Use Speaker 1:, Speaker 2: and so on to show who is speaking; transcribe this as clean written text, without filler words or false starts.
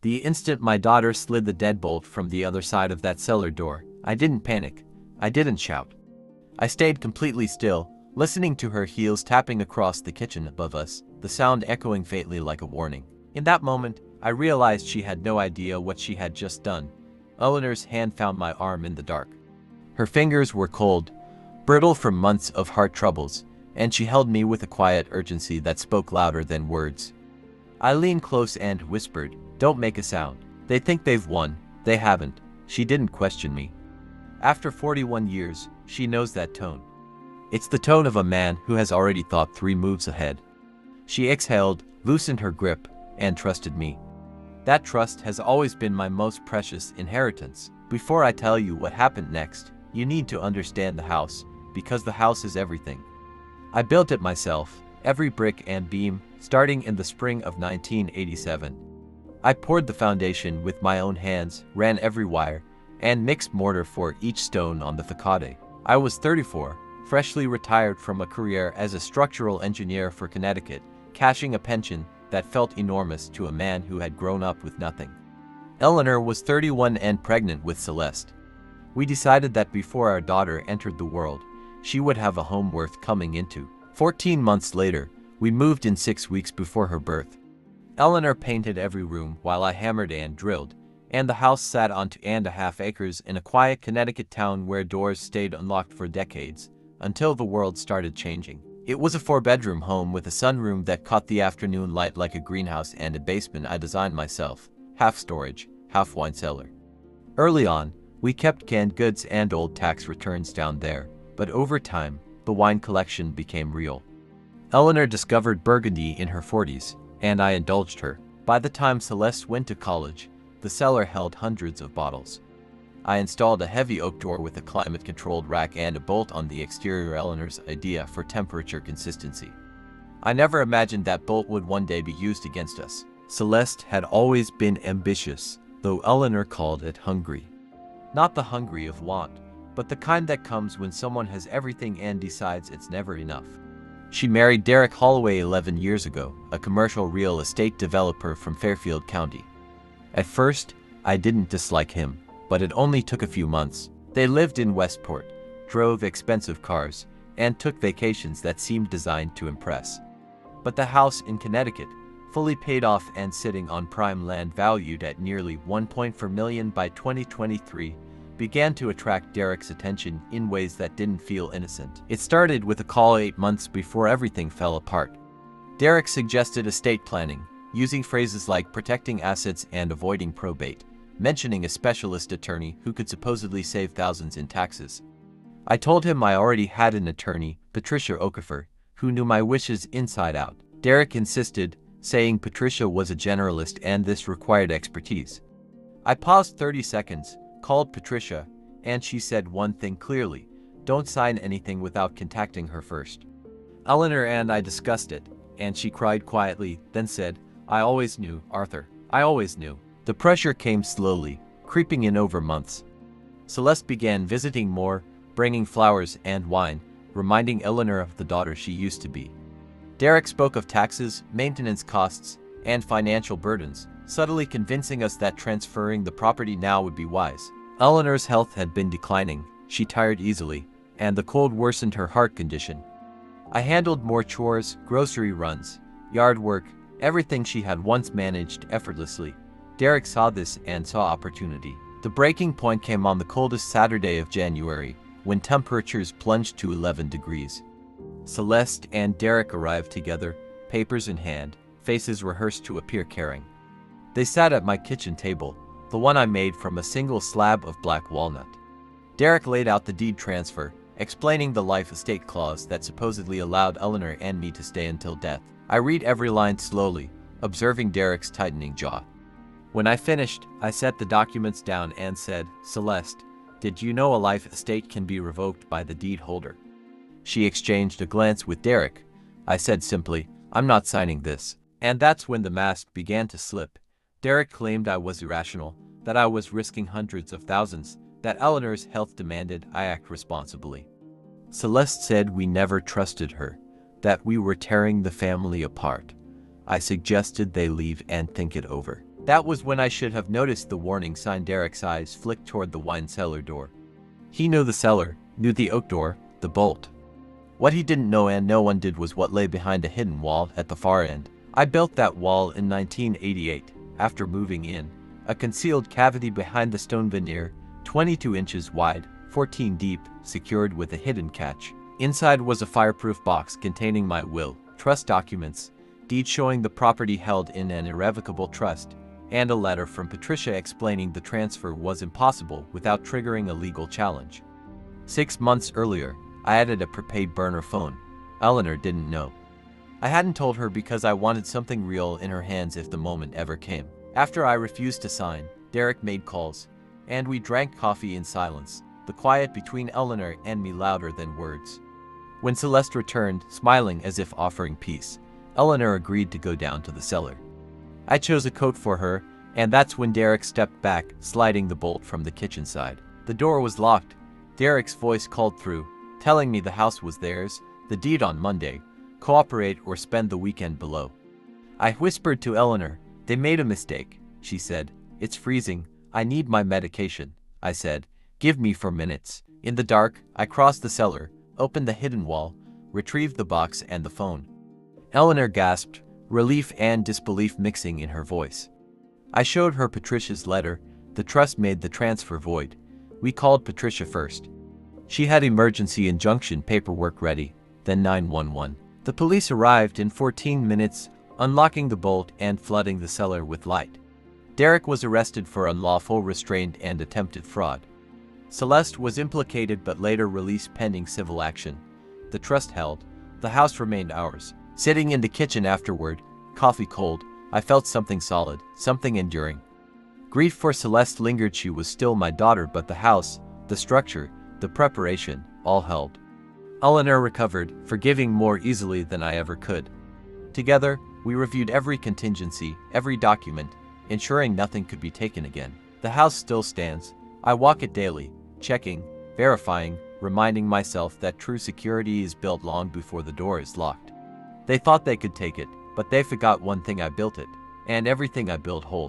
Speaker 1: The instant my daughter slid the deadbolt from the other side of that cellar door, I didn't panic. I didn't shout. I stayed completely still, listening to her heels tapping across the kitchen above us, the sound echoing faintly like a warning. In that moment, I realized she had no idea what she had just done. Eleanor's hand found my arm in the dark. Her fingers were cold, brittle from months of heart troubles, and she held me with a quiet urgency that spoke louder than words. I leaned close and whispered, "Don't make a sound. They think they've won. They haven't." She didn't question me. After 41 years, she knows that tone. It's the tone of a man who has already thought 3 moves ahead. She exhaled, loosened her grip, and trusted me. That trust has always been my most precious inheritance. Before I tell you what happened next, you need to understand the house, because the house is everything. I built it myself, every brick and beam, starting in the spring of 1987. I poured the foundation with my own hands, ran every wire, and mixed mortar for each stone on the facade. I was 34, freshly retired from a career as a structural engineer for Connecticut, cashing a pension that felt enormous to a man who had grown up with nothing. Eleanor was 31 and pregnant with Celeste. We decided that before our daughter entered the world, she would have a home worth coming into. 14 months later, we moved in 6 weeks before her birth. Eleanor painted every room while I hammered and drilled, and the house sat on 2.5 acres in a quiet Connecticut town where doors stayed unlocked for decades, until the world started changing. It was a 4-bedroom home with a sunroom that caught the afternoon light like a greenhouse and a basement I designed myself, half storage, half wine cellar. Early on, we kept canned goods and old tax returns down there, but over time, the wine collection became real. Eleanor discovered Burgundy in her 40s, and I indulged her. By the time Celeste went to college, the cellar held hundreds of bottles. I installed a heavy oak door with a climate-controlled rack and a bolt on the exterior. Eleanor's idea for temperature consistency. I never imagined that bolt would one day be used against us. Celeste had always been ambitious, though Eleanor called it hungry. Not the hungry of want, but the kind that comes when someone has everything and decides it's never enough. She married Derek Holloway 11 years ago, a commercial real estate developer from Fairfield County. At first, I didn't dislike him, but it only took a few months. They lived in Westport, drove expensive cars, and took vacations that seemed designed to impress. But the house in Connecticut, fully paid off and sitting on prime land valued at nearly $1.4 million by 2023, began to attract Derek's attention in ways that didn't feel innocent. It started with a call 8 months before everything fell apart. Derek suggested estate planning, using phrases like protecting assets and avoiding probate, mentioning a specialist attorney who could supposedly save thousands in taxes. I told him I already had an attorney, Patricia Okafor, who knew my wishes inside out. Derek insisted, saying Patricia was a generalist and this required expertise. I paused 30 seconds, called Patricia, and she said one thing clearly: don't sign anything without contacting her first. Eleanor and I discussed it, and she cried quietly, then said, "I always knew, Arthur. I always knew." The pressure came slowly, creeping in over months. Celeste began visiting more, bringing flowers and wine, reminding Eleanor of the daughter she used to be. Derek spoke of taxes, maintenance costs, and financial burdens, subtly convincing us that transferring the property now would be wise. Eleanor's health had been declining, she tired easily, and the cold worsened her heart condition. I handled more chores, grocery runs, yard work, everything she had once managed effortlessly. Derek saw this and saw opportunity. The breaking point came on the coldest Saturday of January, when temperatures plunged to 11 degrees. Celeste and Derek arrived together, papers in hand, faces rehearsed to appear caring. They sat at my kitchen table, the one I made from a single slab of black walnut. Derek laid out the deed transfer, explaining the life estate clause that supposedly allowed Eleanor and me to stay until death. I read every line slowly, observing Derek's tightening jaw. When I finished, I set the documents down and said, "Celeste, did you know a life estate can be revoked by the deed holder?" She exchanged a glance with Derek. I said simply, "I'm not signing this." And that's when the mask began to slip. Derek claimed I was irrational, that I was risking hundreds of thousands, that Eleanor's health demanded I act responsibly. Celeste said we never trusted her, that we were tearing the family apart. I suggested they leave and think it over. That was when I should have noticed the warning sign. Derek's eyes flicked toward the wine cellar door. He knew the cellar, knew the oak door, the bolt. What he didn't know, and no one did, was what lay behind a hidden wall at the far end. I built that wall in 1988, after moving in. A concealed cavity behind the stone veneer, 22 inches wide, 14 deep, secured with a hidden catch. Inside was a fireproof box containing my will, trust documents, deed showing the property held in an irrevocable trust, and a letter from Patricia explaining the transfer was impossible without triggering a legal challenge. 6 months earlier, I added a prepaid burner phone. Eleanor didn't know. I hadn't told her because I wanted something real in her hands if the moment ever came. After I refused to sign, Derek made calls, and we drank coffee in silence, the quiet between Eleanor and me louder than words. When Celeste returned, smiling as if offering peace, Eleanor agreed to go down to the cellar. I chose a coat for her, and that's when Derek stepped back, sliding the bolt from the kitchen side. The door was locked. Derek's voice called through, telling me the house was theirs, the deed on Monday, cooperate or spend the weekend below. I whispered to Eleanor, "They made a mistake," she said. "It's freezing. I need my medication," I said. "Give me 4 minutes." In the dark, I crossed the cellar, opened the hidden wall, retrieved the box and the phone. Eleanor gasped, relief and disbelief mixing in her voice. I showed her Patricia's letter. The trust made the transfer void. We called Patricia first. She had emergency injunction paperwork ready, then 911. The police arrived in 14 minutes, unlocking the bolt and flooding the cellar with light. Derek was arrested for unlawful restraint and attempted fraud. Celeste was implicated but later released pending civil action. The trust held. The house remained ours. Sitting in the kitchen afterward, coffee cold, I felt something solid, something enduring. Grief for Celeste lingered. She was still my daughter, but the house, the structure, the preparation, all held. Eleanor recovered, forgiving more easily than I ever could. Together, we reviewed every contingency, every document, ensuring nothing could be taken again. The house still stands. I walk it daily, checking, verifying, reminding myself that true security is built long before the door is locked. They thought they could take it, but they forgot one thing: I built it, and everything I build holds.